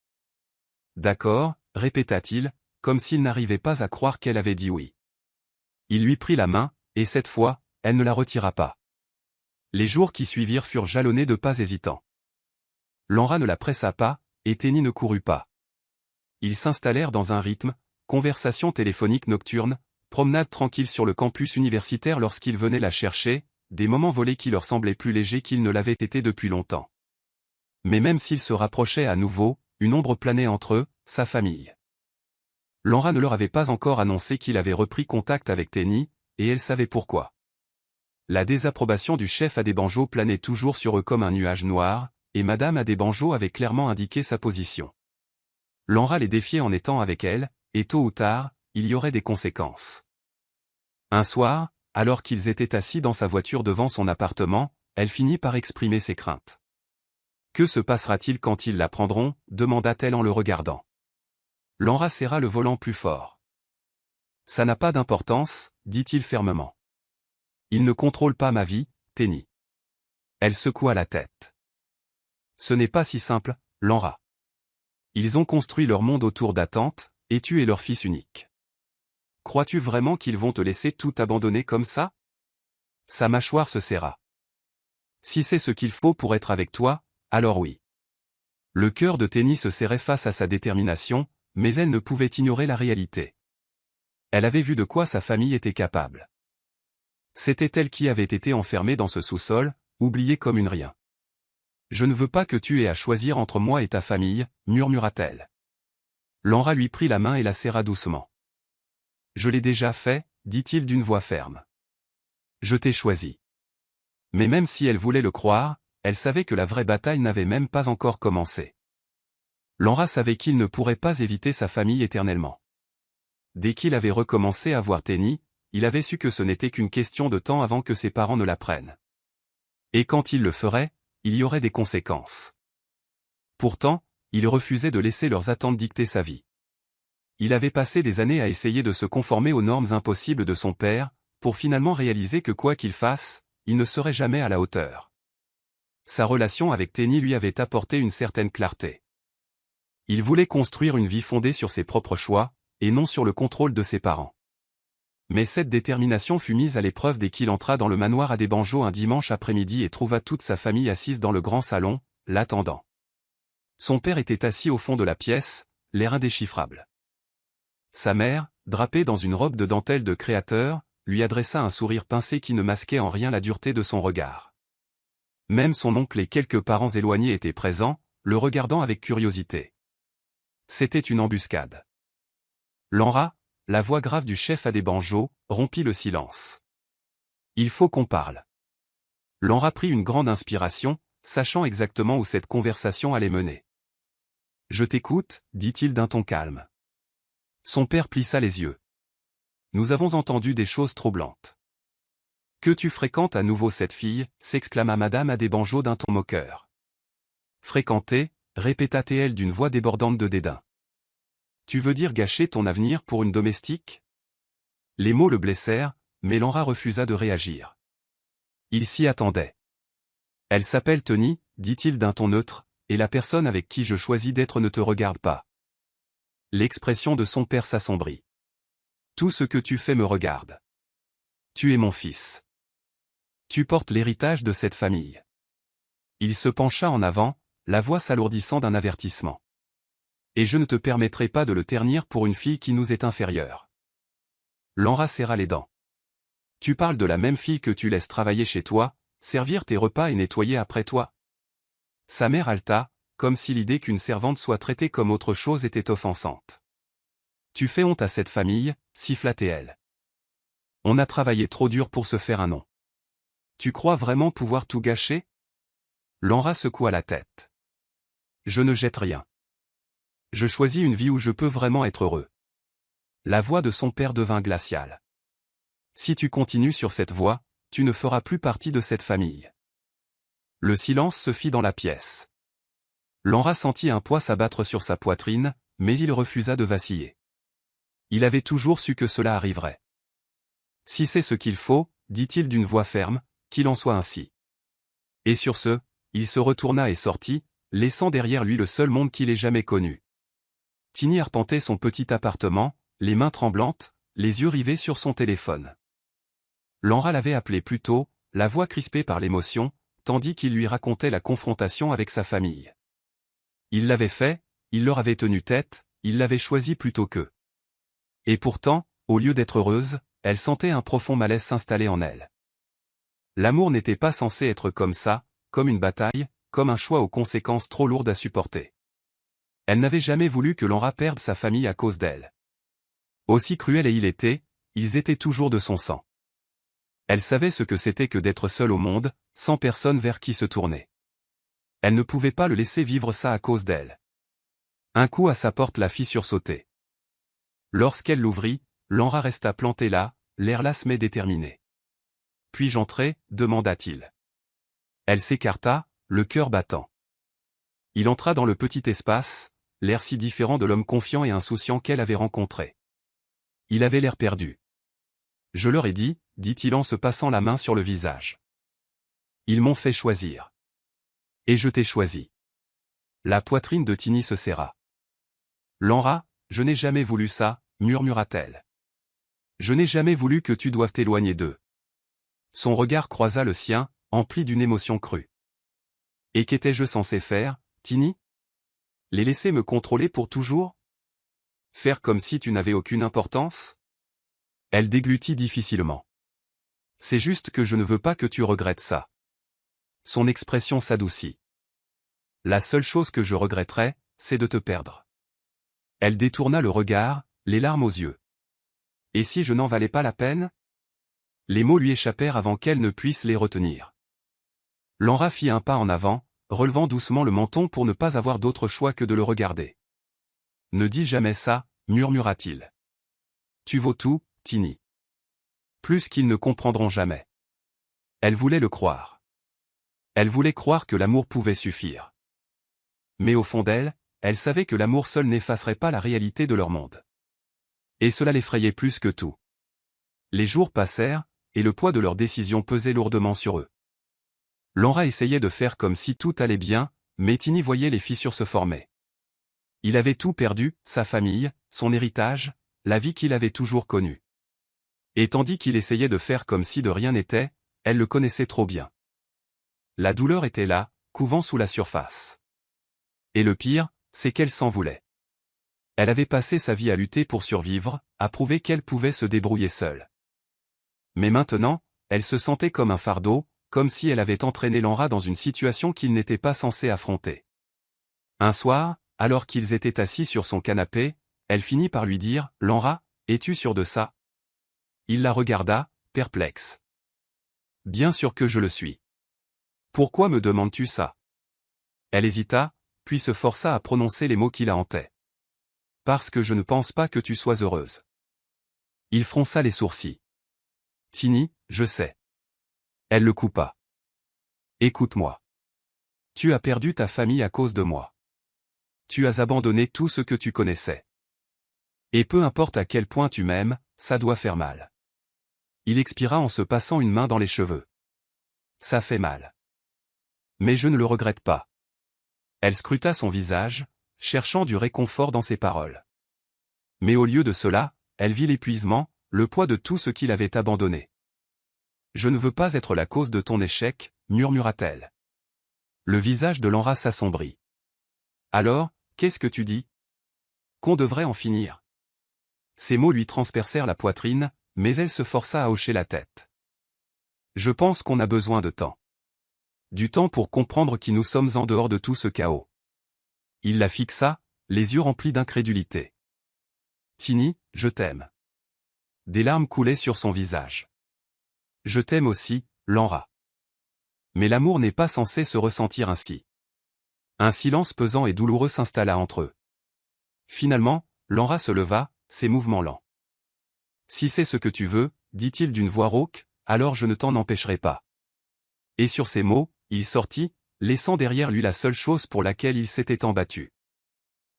« D'accord », répéta-t-il, comme s'il n'arrivait pas à croire qu'elle avait dit oui. Il lui prit la main, et cette fois, elle ne la retira pas. Les jours qui suivirent furent jalonnés de pas hésitants. Lanra ne la pressa pas, et Tenny ne courut pas. Ils s'installèrent dans un rythme, conversation téléphonique nocturne, promenade tranquille sur le campus universitaire lorsqu'il venait la chercher, des moments volés qui leur semblaient plus légers qu'ils ne l'avaient été depuis longtemps. Mais même s'ils se rapprochaient à nouveau, une ombre planait entre eux, sa famille. Lanra ne leur avait pas encore annoncé qu'il avait repris contact avec Tenny, et elle savait pourquoi. La désapprobation du chef Adebanjo planait toujours sur eux comme un nuage noir, et Madame Adebanjo avait clairement indiqué sa position. Lanra les défiait en étant avec elle, et tôt ou tard, il y aurait des conséquences. Un soir, alors qu'ils étaient assis dans sa voiture devant son appartement, elle finit par exprimer ses craintes. « Que se passera-t-il quand ils la prendront » demanda-t-elle en le regardant. Lanra serra le volant plus fort. « Ça n'a pas d'importance, dit-il fermement. Il ne contrôle pas ma vie, Tenny. » Elle secoua la tête. « Ce n'est pas si simple, Lanra. Ils ont construit leur monde autour d'attentes, et tu es leur fils unique. Crois-tu vraiment qu'ils vont te laisser tout abandonner comme ça ?» Sa mâchoire se serra. « Si c'est ce qu'il faut pour être avec toi, alors oui. » Le cœur de Tenny se serrait face à sa détermination, mais elle ne pouvait ignorer la réalité. Elle avait vu de quoi sa famille était capable. C'était elle qui avait été enfermée dans ce sous-sol, oubliée comme une rien. « Je ne veux pas que tu aies à choisir entre moi et ta famille, » murmura-t-elle. Lanra lui prit la main et la serra doucement. « Je l'ai déjà fait, » dit-il d'une voix ferme. « Je t'ai choisi. » Mais même si elle voulait le croire, elle savait que la vraie bataille n'avait même pas encore commencé. Lanra savait qu'il ne pourrait pas éviter sa famille éternellement. Dès qu'il avait recommencé à voir Tenny, il avait su que ce n'était qu'une question de temps avant que ses parents ne la prennent. Et quand il le ferait, il y aurait des conséquences. Pourtant, il refusait de laisser leurs attentes dicter sa vie. Il avait passé des années à essayer de se conformer aux normes impossibles de son père, pour finalement réaliser que quoi qu'il fasse, il ne serait jamais à la hauteur. Sa relation avec Tenny lui avait apporté une certaine clarté. Il voulait construire une vie fondée sur ses propres choix, et non sur le contrôle de ses parents. Mais cette détermination fut mise à l'épreuve dès qu'il entra dans le manoir Adebanjo un dimanche après-midi et trouva toute sa famille assise dans le grand salon, l'attendant. Son père était assis au fond de la pièce, l'air indéchiffrable. Sa mère, drapée dans une robe de dentelle de créateur, lui adressa un sourire pincé qui ne masquait en rien la dureté de son regard. Même son oncle et quelques parents éloignés étaient présents, le regardant avec curiosité. C'était une embuscade. Lanra, la voix grave du chef Adebanjo, rompit le silence. « Il faut qu'on parle. » Lanra prit une grande inspiration, sachant exactement où cette conversation allait mener. « Je t'écoute, » dit-il d'un ton calme. Son père plissa les yeux. « Nous avons entendu des choses troublantes. Que tu fréquentes à nouveau cette fille, s'exclama Madame Adébanjo d'un ton moqueur. Fréquenter, répéta-t-elle d'une voix débordante de dédain. Tu veux dire gâcher ton avenir pour une domestique? Les mots le blessèrent, mais Lanra refusa de réagir. Il s'y attendait. Elle s'appelle Tony, dit-il d'un ton neutre, et la personne avec qui je choisis d'être ne te regarde pas. L'expression de son père s'assombrit. Tout ce que tu fais me regarde. Tu es mon fils. Tu portes l'héritage de cette famille. Il se pencha en avant, la voix s'alourdissant d'un avertissement. Et je ne te permettrai pas de le ternir pour une fille qui nous est inférieure. Lanra serra les dents. Tu parles de la même fille que tu laisses travailler chez toi, servir tes repas et nettoyer après toi. Sa mère haleta, comme si l'idée qu'une servante soit traitée comme autre chose était offensante. Tu fais honte à cette famille, siffla-t-elle. On a travaillé trop dur pour se faire un nom. Tu crois vraiment pouvoir tout gâcher? Lanra secoua la tête. Je ne jette rien. Je choisis une vie où je peux vraiment être heureux. La voix de son père devint glaciale. Si tu continues sur cette voie, tu ne feras plus partie de cette famille. Le silence se fit dans la pièce. Lanra sentit un poids s'abattre sur sa poitrine, mais il refusa de vaciller. Il avait toujours su que cela arriverait. Si c'est ce qu'il faut, dit-il d'une voix ferme, qu'il en soit ainsi. Et sur ce, il se retourna et sortit, laissant derrière lui le seul monde qu'il ait jamais connu. Tiny arpentait son petit appartement, les mains tremblantes, les yeux rivés sur son téléphone. Lanra l'avait appelé plus tôt, la voix crispée par l'émotion, tandis qu'il lui racontait la confrontation avec sa famille. Il l'avait fait, il leur avait tenu tête, il l'avait choisi plutôt qu'eux. Et pourtant, au lieu d'être heureuse, elle sentait un profond malaise s'installer en elle. L'amour n'était pas censé être comme ça, comme une bataille, comme un choix aux conséquences trop lourdes à supporter. Elle n'avait jamais voulu que Lanra perde sa famille à cause d'elle. Aussi cruel il était, ils étaient toujours de son sang. Elle savait ce que c'était que d'être seule au monde, sans personne vers qui se tourner. Elle ne pouvait pas le laisser vivre ça à cause d'elle. Un coup à sa porte la fit sursauter. Lorsqu'elle l'ouvrit, Lanra resta planté là, l'air las mais déterminé. « Puis-je entrer » demanda-t-il. Elle s'écarta, le cœur battant. Il entra dans le petit espace, l'air si différent de l'homme confiant et insouciant qu'elle avait rencontré. Il avait l'air perdu. « Je leur ai dit-il en se passant la main sur le visage. Ils m'ont fait choisir. Et je t'ai choisi. » La poitrine de Tiny se serra. « Lanra, je n'ai jamais voulu ça, murmura-t-elle. Je n'ai jamais voulu que tu doives t'éloigner d'eux. » Son regard croisa le sien, empli d'une émotion crue. « Et qu'étais-je censé faire, Tiny? Les laisser me contrôler pour toujours? Faire comme si tu n'avais aucune importance? » Elle déglutit difficilement. « C'est juste que je ne veux pas que tu regrettes ça. » Son expression s'adoucit. « La seule chose que je regretterais, c'est de te perdre. » Elle détourna le regard, les larmes aux yeux. « Et si je n'en valais pas la peine? » Les mots lui échappèrent avant qu'elle ne puisse les retenir. Lanra fit un pas en avant, relevant doucement le menton pour ne pas avoir d'autre choix que de le regarder. « Ne dis jamais ça, murmura-t-il. Tu vaux tout, Tiny. Plus qu'ils ne comprendront jamais. » Elle voulait le croire. Elle voulait croire que l'amour pouvait suffire. Mais au fond d'elle, elle savait que l'amour seul n'effacerait pas la réalité de leur monde. Et cela l'effrayait plus que tout. Les jours passèrent, et le poids de leurs décisions pesait lourdement sur eux. Lanra essayait de faire comme si tout allait bien, mais Tiny voyait les fissures se former. Il avait tout perdu, sa famille, son héritage, la vie qu'il avait toujours connue. Et tandis qu'il essayait de faire comme si de rien n'était, elle le connaissait trop bien. La douleur était là, couvant sous la surface. Et le pire, c'est qu'elle s'en voulait. Elle avait passé sa vie à lutter pour survivre, à prouver qu'elle pouvait se débrouiller seule. Mais maintenant, elle se sentait comme un fardeau, comme si elle avait entraîné Lanra dans une situation qu'il n'était pas censé affronter. Un soir, alors qu'ils étaient assis sur son canapé, elle finit par lui dire « Lanra, es-tu sûr de ça ?» Il la regarda, perplexe. « Bien sûr que je le suis. Pourquoi me demandes-tu ça ?» Elle hésita, puis se força à prononcer les mots qui la hantaient. « Parce que je ne pense pas que tu sois heureuse. » Il fronça les sourcils. « Tiny, je sais. Elle le coupa. Écoute-moi. Tu as perdu ta famille à cause de moi. Tu as abandonné tout ce que tu connaissais. Et peu importe à quel point tu m'aimes, ça doit faire mal. Il expira en se passant une main dans les cheveux. Ça fait mal. Mais je ne le regrette pas. Elle scruta son visage, cherchant du réconfort dans ses paroles. Mais au lieu de cela, elle vit l'épuisement, le poids de tout ce qu'il avait abandonné. Je ne veux pas être la cause de ton échec, murmura-t-elle. Le visage de Laura s'assombrit. Alors, qu'est-ce que tu dis? Qu'on devrait en finir. Ces mots lui transpercèrent la poitrine, mais elle se força à hocher la tête. Je pense qu'on a besoin de temps. Du temps pour comprendre qui nous sommes en dehors de tout ce chaos. Il la fixa, les yeux remplis d'incrédulité. Tini, je t'aime. Des larmes coulaient sur son visage. Je t'aime aussi, Laura. Mais l'amour n'est pas censé se ressentir ainsi. Un silence pesant et douloureux s'installa entre eux. Finalement, Laura se leva, ses mouvements lents. Si c'est ce que tu veux, dit-il d'une voix rauque, alors je ne t'en empêcherai pas. Et sur ces mots, il sortit, laissant derrière lui la seule chose pour laquelle il s'était tant battu.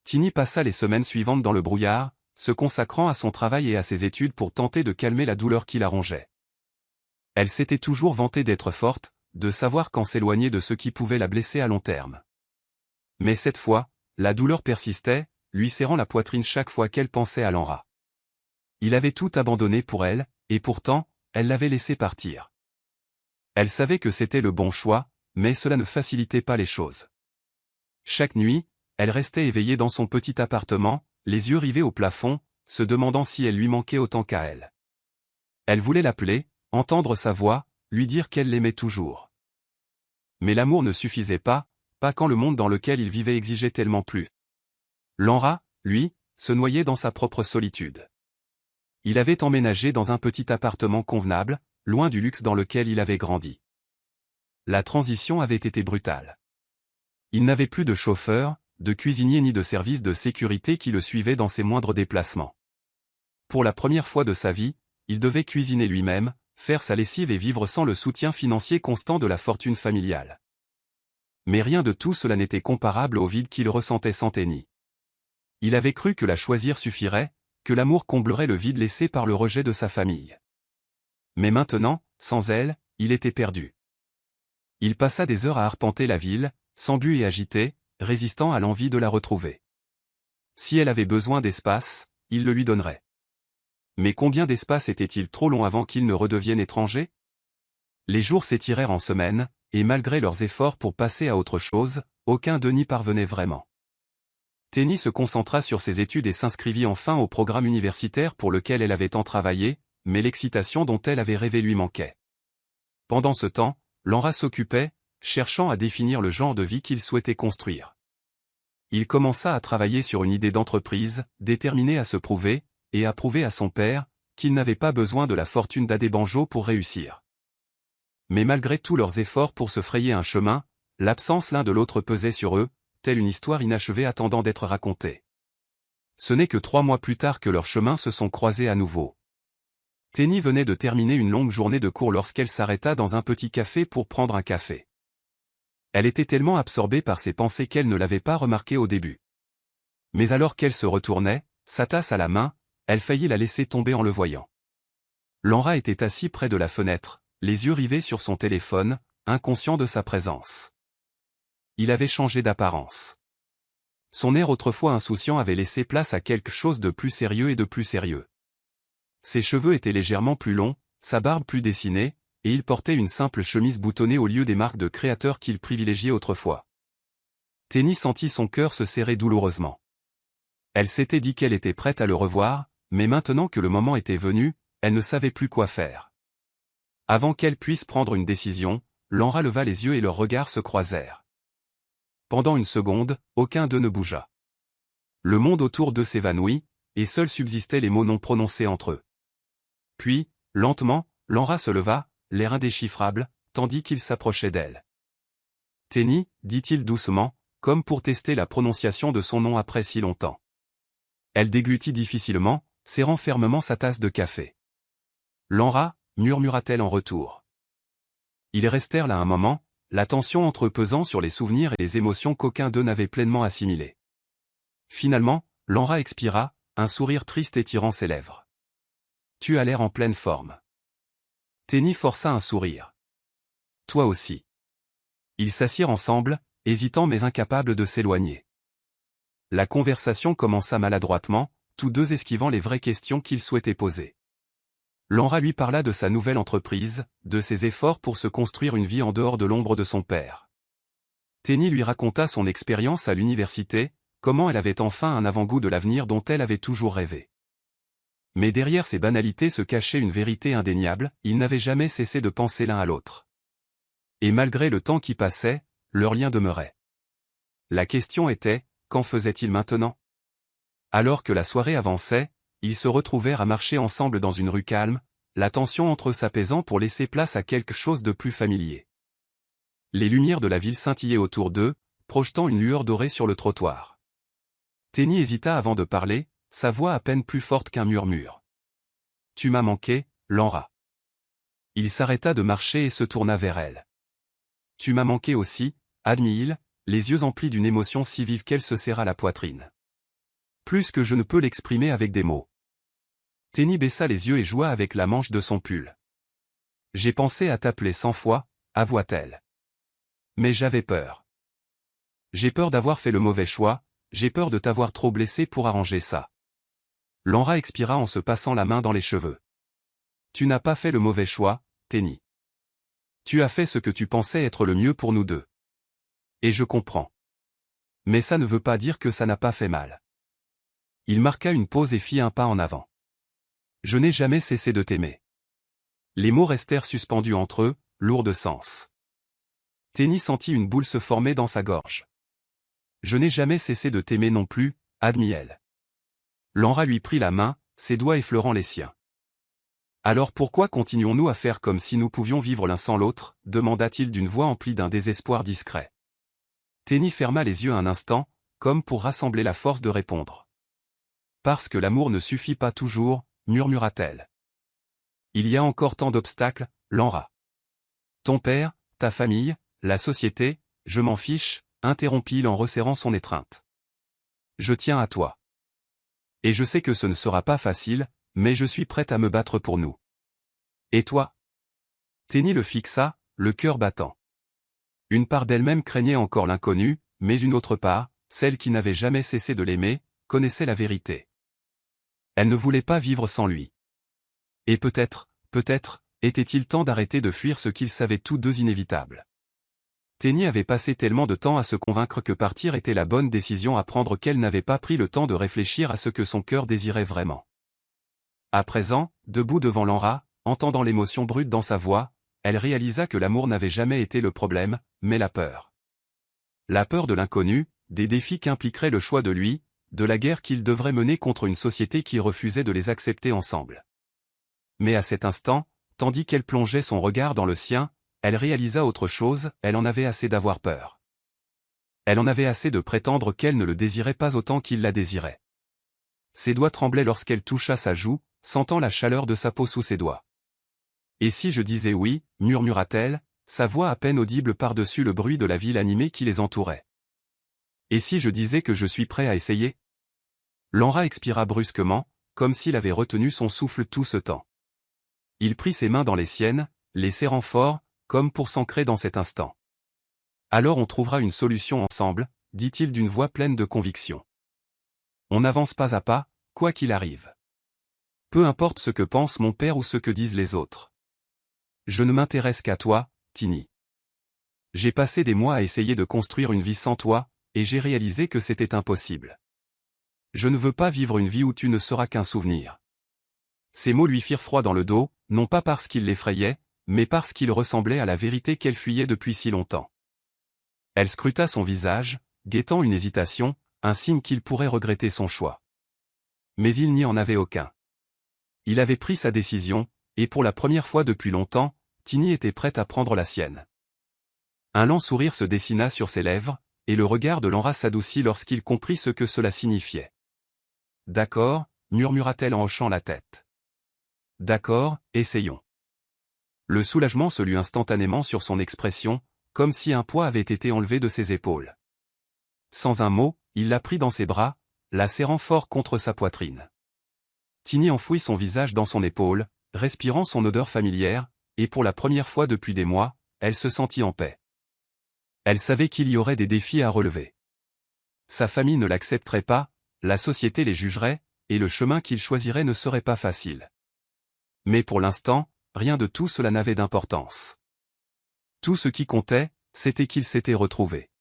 Tini passa les semaines suivantes dans le brouillard, se consacrant à son travail et à ses études pour tenter de calmer la douleur qui la rongeait. Elle s'était toujours vantée d'être forte, de savoir quand s'éloigner de ce qui pouvait la blesser à long terme. Mais cette fois, la douleur persistait, lui serrant la poitrine chaque fois qu'elle pensait à Laura. Il avait tout abandonné pour elle, et pourtant, elle l'avait laissé partir. Elle savait que c'était le bon choix, mais cela ne facilitait pas les choses. Chaque nuit, elle restait éveillée dans son petit appartement, les yeux rivés au plafond, se demandant si elle lui manquait autant qu'à elle. Elle voulait l'appeler, entendre sa voix, lui dire qu'elle l'aimait toujours. Mais l'amour ne suffisait pas quand le monde dans lequel il vivait exigeait tellement plus. Laura, lui, se noyait dans sa propre solitude. Il avait emménagé dans un petit appartement convenable, loin du luxe dans lequel il avait grandi. La transition avait été brutale. Il n'avait plus de chauffeur, de cuisinier ni de service de sécurité qui le suivait dans ses moindres déplacements. Pour la première fois de sa vie, il devait cuisiner lui-même, faire sa lessive et vivre sans le soutien financier constant de la fortune familiale. Mais rien de tout cela n'était comparable au vide qu'il ressentait sans Tini. Il avait cru que la choisir suffirait, que l'amour comblerait le vide laissé par le rejet de sa famille. Mais maintenant, sans elle, il était perdu. Il passa des heures à arpenter la ville, sans but et agité, résistant à l'envie de la retrouver. Si elle avait besoin d'espace, il le lui donnerait. Mais combien d'espace était-il trop long avant qu'il ne redevienne étranger? Les jours s'étirèrent en semaines, et malgré leurs efforts pour passer à autre chose, aucun d'eux n'y parvenait vraiment. Tini se concentra sur ses études et s'inscrivit enfin au programme universitaire pour lequel elle avait tant travaillé, mais l'excitation dont elle avait rêvé lui manquait. Pendant ce temps, Laura s'occupait, cherchant à définir le genre de vie qu'il souhaitait construire. Il commença à travailler sur une idée d'entreprise, déterminé à se prouver, et à prouver à son père, qu'il n'avait pas besoin de la fortune d'Adebanjo pour réussir. Mais malgré tous leurs efforts pour se frayer un chemin, l'absence l'un de l'autre pesait sur eux, telle une histoire inachevée attendant d'être racontée. Ce n'est que 3 mois plus tard que leurs chemins se sont croisés à nouveau. Tini venait de terminer une longue journée de cours lorsqu'elle s'arrêta dans un petit café pour prendre un café. Elle était tellement absorbée par ses pensées qu'elle ne l'avait pas remarqué au début. Mais alors qu'elle se retournait, sa tasse à la main, elle faillit la laisser tomber en le voyant. Laura était assis près de la fenêtre, les yeux rivés sur son téléphone, inconscient de sa présence. Il avait changé d'apparence. Son air autrefois insouciant avait laissé place à quelque chose de plus sérieux et de plus sérieux. Ses cheveux étaient légèrement plus longs, sa barbe plus dessinée, et il portait une simple chemise boutonnée au lieu des marques de créateur qu'il privilégiait autrefois. Tini sentit son cœur se serrer douloureusement. Elle s'était dit qu'elle était prête à le revoir, mais maintenant que le moment était venu, elle ne savait plus quoi faire. Avant qu'elle puisse prendre une décision, Laura leva les yeux et leurs regards se croisèrent. Pendant une seconde, aucun d'eux ne bougea. Le monde autour d'eux s'évanouit, et seuls subsistaient les mots non prononcés entre eux. Puis, lentement, Laura se leva, l'air indéchiffrable, tandis qu'il s'approchait d'elle. « Tini » dit-il doucement, comme pour tester la prononciation de son nom après si longtemps. Elle déglutit difficilement, serrant fermement sa tasse de café. « Laura » murmura-t-elle en retour. Ils restèrent là un moment, la tension entre eux pesant sur les souvenirs et les émotions qu'aucun d'eux n'avait pleinement assimilées. Finalement, Lanra expira, un sourire triste étirant ses lèvres. « Tu as l'air en pleine forme. » Tenny força un sourire. « Toi aussi. » Ils s'assirent ensemble, hésitants mais incapables de s'éloigner. La conversation commença maladroitement, tous deux esquivant les vraies questions qu'ils souhaitaient poser. Lanra lui parla de sa nouvelle entreprise, de ses efforts pour se construire une vie en dehors de l'ombre de son père. Tenny lui raconta son expérience à l'université, comment elle avait enfin un avant-goût de l'avenir dont elle avait toujours rêvé. Mais derrière ces banalités se cachait une vérité indéniable, ils n'avaient jamais cessé de penser l'un à l'autre. Et malgré le temps qui passait, leur lien demeurait. La question était, qu'en faisait-il maintenant? Alors que la soirée avançait, ils se retrouvèrent à marcher ensemble dans une rue calme, la tension entre eux s'apaisant pour laisser place à quelque chose de plus familier. Les lumières de la ville scintillaient autour d'eux, projetant une lueur dorée sur le trottoir. Tenny hésita avant de parler, sa voix à peine plus forte qu'un murmure. « Tu m'as manqué, Lanra. » Il s'arrêta de marcher et se tourna vers elle. « Tu m'as manqué aussi, » admit-il, les yeux emplis d'une émotion si vive qu'elle se serra la poitrine. Plus que je ne peux l'exprimer avec des mots. Tenny baissa les yeux et joua avec la manche de son pull. « J'ai pensé à t'appeler 100 fois, avoua-t-elle. Mais j'avais peur. J'ai peur d'avoir fait le mauvais choix, j'ai peur de t'avoir trop blessé pour arranger ça. » Lanra expira en se passant la main dans les cheveux. « Tu n'as pas fait le mauvais choix, Tenny. Tu as fait ce que tu pensais être le mieux pour nous deux. Et je comprends. Mais ça ne veut pas dire que ça n'a pas fait mal. » Il marqua une pause et fit un pas en avant. « Je n'ai jamais cessé de t'aimer. » Les mots restèrent suspendus entre eux, lourds de sens. Tenny sentit une boule se former dans sa gorge. « Je n'ai jamais cessé de t'aimer non plus, » admit-elle. Lanra lui prit la main, ses doigts effleurant les siens. « Alors pourquoi continuons-nous à faire comme si nous pouvions vivre l'un sans l'autre » demanda-t-il d'une voix emplie d'un désespoir discret. Tenny ferma les yeux un instant, comme pour rassembler la force de répondre. « Parce que l'amour ne suffit pas toujours, » murmura-t-elle. « Il y a encore tant d'obstacles, Lanra. Ton père, ta famille, la société, je m'en fiche, » interrompit-il en resserrant son étreinte. « Je tiens à toi. Et je sais que ce ne sera pas facile, mais je suis prête à me battre pour nous. Et toi ?» Tenny le fixa, le cœur battant. Une part d'elle-même craignait encore l'inconnu, mais une autre part, celle qui n'avait jamais cessé de l'aimer, connaissait la vérité. Elle ne voulait pas vivre sans lui. Et peut-être, était-il temps d'arrêter de fuir ce qu'ils savaient tous deux inévitable. Tenny avait passé tellement de temps à se convaincre que partir était la bonne décision à prendre qu'elle n'avait pas pris le temps de réfléchir à ce que son cœur désirait vraiment. À présent, debout devant Lanra, entendant l'émotion brute dans sa voix, elle réalisa que l'amour n'avait jamais été le problème, mais la peur. La peur de l'inconnu, des défis qu'impliquerait le choix de lui, de la guerre qu'il devrait mener contre une société qui refusait de les accepter ensemble. Mais à cet instant, tandis qu'elle plongeait son regard dans le sien, elle réalisa autre chose, elle en avait assez d'avoir peur. Elle en avait assez de prétendre qu'elle ne le désirait pas autant qu'il la désirait. Ses doigts tremblaient lorsqu'elle toucha sa joue, sentant la chaleur de sa peau sous ses doigts. « Et si je disais oui » murmura-t-elle, sa voix à peine audible par-dessus le bruit de la ville animée qui les entourait. « Et si je disais que je suis prêt à essayer » Lanra expira brusquement, comme s'il avait retenu son souffle tout ce temps. Il prit ses mains dans les siennes, les serrant fort, comme pour s'ancrer dans cet instant. « Alors on trouvera une solution ensemble, » dit-il d'une voix pleine de conviction. « On avance pas à pas, quoi qu'il arrive. Peu importe ce que pense mon père ou ce que disent les autres. Je ne m'intéresse qu'à toi, Tenny. J'ai passé des mois à essayer de construire une vie sans toi, et j'ai réalisé que c'était impossible. Je ne veux pas vivre une vie où tu ne seras qu'un souvenir. » Ces mots lui firent froid dans le dos, non pas parce qu'ils l'effrayaient, mais parce qu'ils ressemblaient à la vérité qu'elle fuyait depuis si longtemps. Elle scruta son visage, guettant une hésitation, un signe qu'il pourrait regretter son choix. Mais il n'y en avait aucun. Il avait pris sa décision, et pour la première fois depuis longtemps, Tenny était prête à prendre la sienne. Un lent sourire se dessina sur ses lèvres, et le regard de Lanra s'adoucit lorsqu'il comprit ce que cela signifiait. « D'accord, » murmura-t-elle en hochant la tête. « D'accord, essayons. » Le soulagement se lut instantanément sur son expression, comme si un poids avait été enlevé de ses épaules. Sans un mot, il la prit dans ses bras, la serrant fort contre sa poitrine. Tiny enfouit son visage dans son épaule, respirant son odeur familière, et pour la première fois depuis des mois, elle se sentit en paix. Elle savait qu'il y aurait des défis à relever. Sa famille ne l'accepterait pas, la société les jugerait, et le chemin qu'il choisirait ne serait pas facile. Mais pour l'instant, rien de tout cela n'avait d'importance. Tout ce qui comptait, c'était qu'ils s'étaient retrouvés.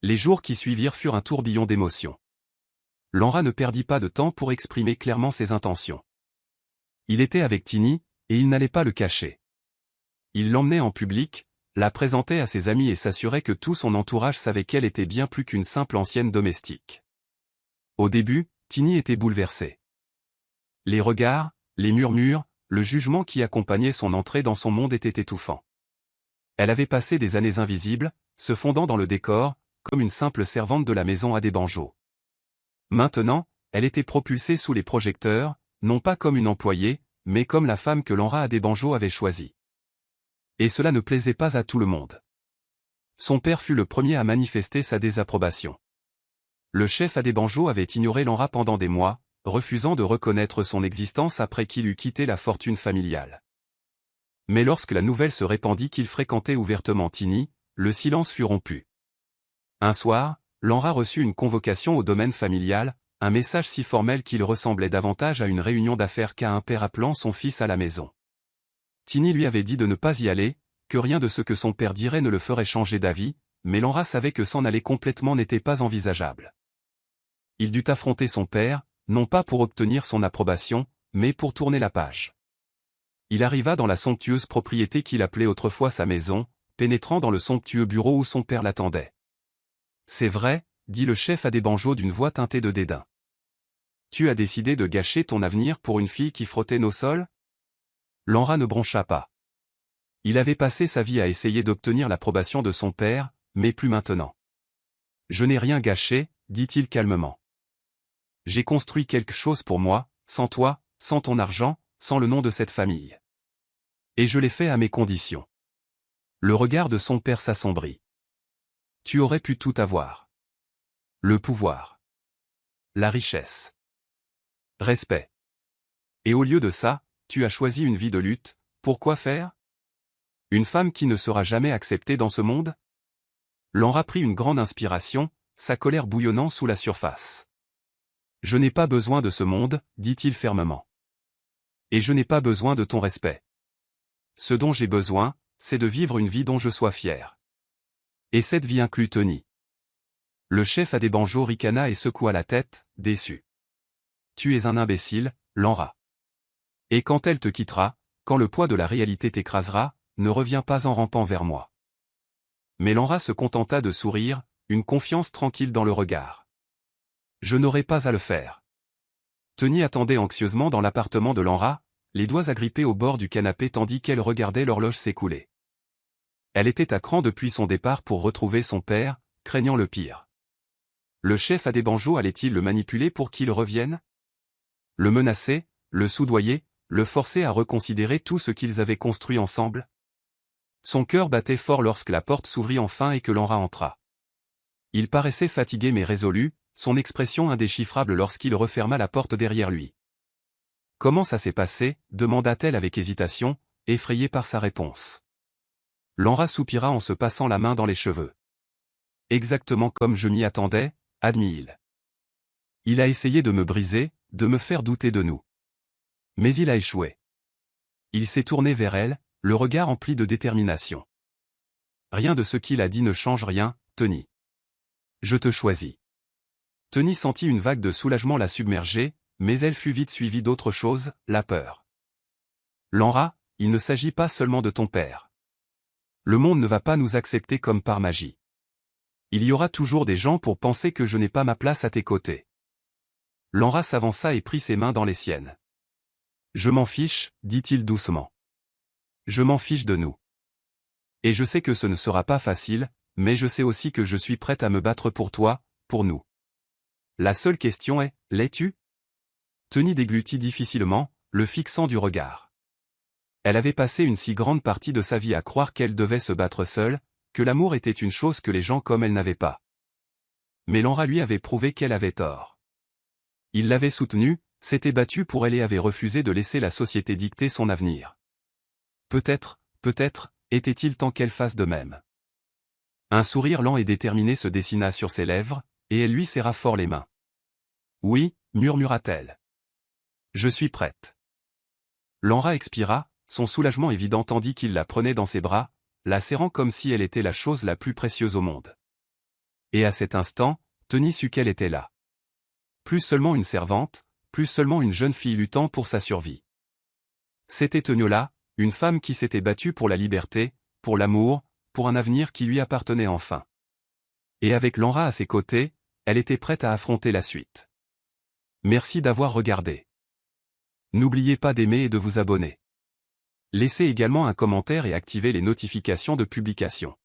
Les jours qui suivirent furent un tourbillon d'émotions. Lanra ne perdit pas de temps pour exprimer clairement ses intentions. Il était avec Tiny, et il n'allait pas le cacher. Il l'emmenait en public, la présentait à ses amis et s'assurait que tout son entourage savait qu'elle était bien plus qu'une simple ancienne domestique. Au début, Tiny était bouleversée. Les regards, les murmures, le jugement qui accompagnait son entrée dans son monde étaient étouffants. Elle avait passé des années invisibles, se fondant dans le décor, comme une simple servante de la maison Adebanjo. Maintenant, elle était propulsée sous les projecteurs, non pas comme une employée, mais comme la femme que Lanra Adebanjo avait choisie. Et cela ne plaisait pas à tout le monde. Son père fut le premier à manifester sa désapprobation. Le chef Adebanjo avait ignoré Lanra pendant des mois, refusant de reconnaître son existence après qu'il eut quitté la fortune familiale. Mais lorsque la nouvelle se répandit qu'il fréquentait ouvertement Tiny, le silence fut rompu. Un soir, Lanra reçut une convocation au domaine familial, un message si formel qu'il ressemblait davantage à une réunion d'affaires qu'à un père appelant son fils à la maison. Tiny lui avait dit de ne pas y aller, que rien de ce que son père dirait ne le ferait changer d'avis, mais Lanra savait que s'en aller complètement n'était pas envisageable. Il dut affronter son père, non pas pour obtenir son approbation, mais pour tourner la page. Il arriva dans la somptueuse propriété qu'il appelait autrefois sa maison, pénétrant dans le somptueux bureau où son père l'attendait. « C'est vrai, » dit le chef Adebanjo d'une voix teintée de dédain. « Tu as décidé de gâcher ton avenir pour une fille qui frottait nos sols ?» Lanra ne broncha pas. Il avait passé sa vie à essayer d'obtenir l'approbation de son père, mais plus maintenant. « Je n'ai rien gâché, » dit-il calmement. « J'ai construit quelque chose pour moi, sans toi, sans ton argent, sans le nom de cette famille. Et je l'ai fait à mes conditions. » Le regard de son père s'assombrit. « Tu aurais pu tout avoir. Le pouvoir. La richesse. Respect. Et au lieu de ça, tu as choisi une vie de lutte, pourquoi faire? Une femme qui ne sera jamais acceptée dans ce monde? » Lanra prit une grande inspiration, sa colère bouillonnant sous la surface. « Je n'ai pas besoin de ce monde, » dit-il fermement. « Et je n'ai pas besoin de ton respect. Ce dont j'ai besoin, c'est de vivre une vie dont je sois fier. Et cette vie inclut Tony. » Le chef Adebanjo ricana et secoua la tête, déçu. « Tu es un imbécile, Lanra. Et quand elle te quittera, quand le poids de la réalité t'écrasera, ne reviens pas en rampant vers moi. » Mais Lanra se contenta de sourire, une confiance tranquille dans le regard. « Je n'aurai pas à le faire. » Tony attendait anxieusement dans l'appartement de Lanra, les doigts agrippés au bord du canapé tandis qu'elle regardait l'horloge s'écouler. Elle était à cran depuis son départ pour retrouver son père, craignant le pire. Le chef Adebanjo allait-il le manipuler pour qu'il revienne? Le menacer, le soudoyer, le forcer à reconsidérer tout ce qu'ils avaient construit ensemble? Son cœur battait fort lorsque la porte s'ouvrit enfin et que Lanra entra. Il paraissait fatigué mais résolu, son expression indéchiffrable lorsqu'il referma la porte derrière lui. « Comment ça s'est passé ?» demanda-t-elle avec hésitation, effrayée par sa réponse. Lanra soupira en se passant la main dans les cheveux. « Exactement comme je m'y attendais, » admit-il. « Il a essayé de me briser, de me faire douter de nous. Mais il a échoué. » Il s'est tourné vers elle, le regard empli de détermination. « Rien de ce qu'il a dit ne change rien, Tony. Je te choisis. » Tony sentit une vague de soulagement la submerger, mais elle fut vite suivie d'autre chose, la peur. « Lanra, il ne s'agit pas seulement de ton père. Le monde ne va pas nous accepter comme par magie. Il y aura toujours des gens pour penser que je n'ai pas ma place à tes côtés. » Lanra s'avança et prit ses mains dans les siennes. « Je m'en fiche, » dit-il doucement. « Je m'en fiche de nous. Et je sais que ce ne sera pas facile, mais je sais aussi que je suis prête à me battre pour toi, pour nous. La seule question est, l'es-tu ?» Tony déglutit difficilement, le fixant du regard. Elle avait passé une si grande partie de sa vie à croire qu'elle devait se battre seule, que l'amour était une chose que les gens comme elle n'avaient pas. Mais Laura lui avait prouvé qu'elle avait tort. Il l'avait soutenue, s'était battu pour elle et avait refusé de laisser la société dicter son avenir. Peut-être, était-il temps qu'elle fasse de même. Un sourire lent et déterminé se dessina sur ses lèvres, et elle lui serra fort les mains. « Oui, murmura-t-elle. Je suis prête. » Laura expira, son soulagement évident tandis qu'il la prenait dans ses bras, la serrant comme si elle était la chose la plus précieuse au monde. Et à cet instant, Tony sut qu'elle était là. Plus seulement une servante, plus seulement une jeune fille luttant pour sa survie. C'était Eniola, une femme qui s'était battue pour la liberté, pour l'amour, pour un avenir qui lui appartenait enfin. Et avec Laura à ses côtés, elle était prête à affronter la suite. Merci d'avoir regardé. N'oubliez pas d'aimer et de vous abonner. Laissez également un commentaire et activez les notifications de publication.